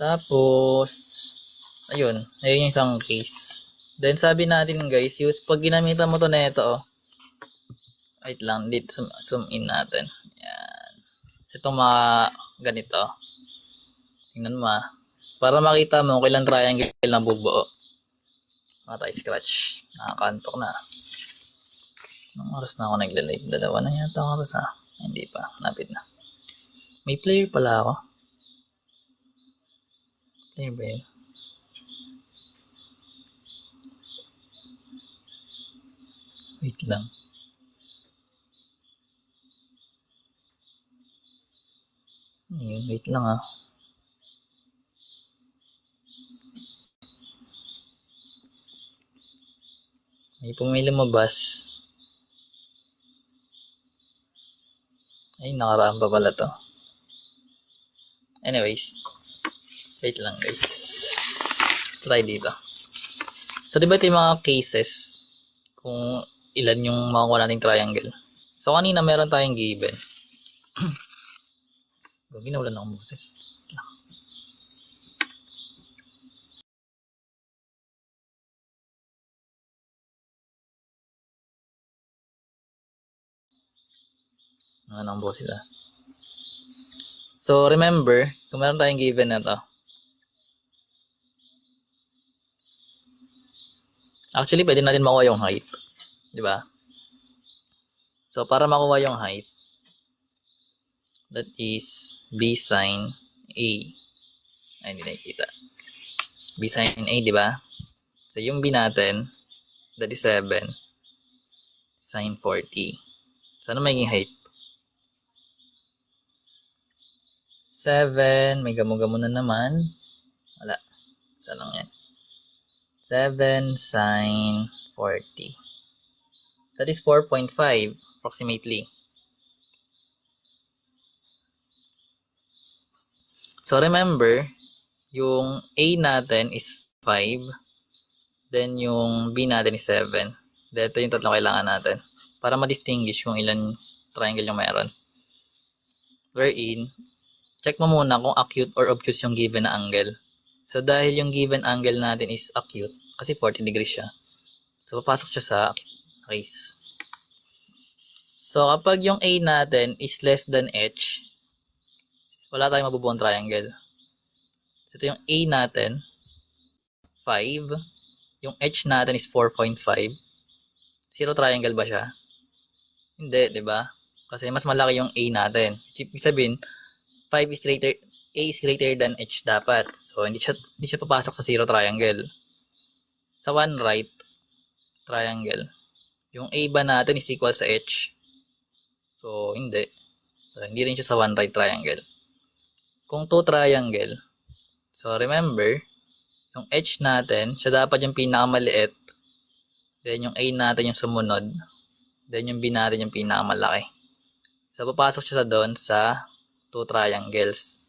Tapos, ayun yung isang case. Then, sabi natin guys, pag ginamitan mo to na ito, wait lang, dito zoom in natin. Yan. Itong mga ganito. Tingnan mo para makita mo kailan triangle na bubuo. Tayo scratch. Nakakantok na. Anong oras na ako nagla-live? 2 na yata ang oras Hindi pa. Napit na. May player pala ako. Player ba yun? Wait lang. Yun, wait lang May lumabas. Ay, nakaraan pa pala to. Anyways. Wait lang guys. Try dito. So, diba ito yung mga cases kung ilan yung makukuha nating triangle. So, kanina meron tayong given. Ginawalan akong boses. Wait lang. Ano ang boses So, remember, kung meron tayong given na to. Actually, pwede natin makuha yung height. Diba? So, para makuha yung height, that is B sin A. Ay, hindi nakikita. B sin A, diba? So, yung B natin, that is 7 sin 40. So, ano magiging height? 7, may gamo-gamo na naman. Wala. Isa lang yan. 7 sin 40. That is 4.5 approximately. So remember, yung A natin is 5. Then yung B natin is 7. Dito yung tatlong kailangan natin. Para ma-distinguish kung ilan triangle yung meron. Wherein, check mo muna kung acute or obtuse yung given na angle. So dahil yung given angle natin is acute, kasi 40 degrees siya. So papasok siya sa case. So kapag yung A natin is less than H, wala tayong mabubuong triangle. So ito yung A natin, 5. Yung H natin is 4.5. Zero triangle ba siya? Hindi, di ba? Kasi mas malaki yung A natin. Ibig sabihin, 5 is greater, A is greater than H dapat. So, hindi siya papasok sa zero triangle. Sa one right triangle, yung A ba natin is equal sa H? So, hindi. So, hindi rin siya sa one right triangle. Kung two triangle, so remember, yung H natin, siya dapat yung pinakamaliit. Then, yung A natin yung sumunod. Then, yung B natin yung pinakamalaki. So, papasok siya doon sa two triangles.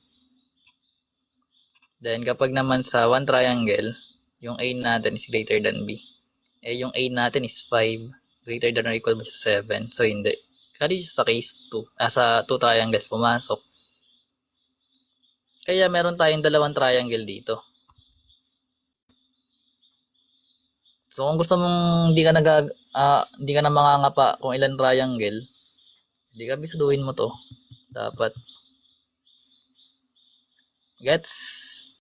Then, kapag naman sa one triangle, yung A natin is greater than B. Yung A natin is 5. Greater than or equal mo siya 7. So, hindi. Kaya sa case 2. Sa two triangles pumasok. Kaya meron tayong dalawang triangle dito. So, kung gusto mong hindi ka na mangangapa kung ilan triangle, hindi ka bisaduhin mo to. Dapat. Gets?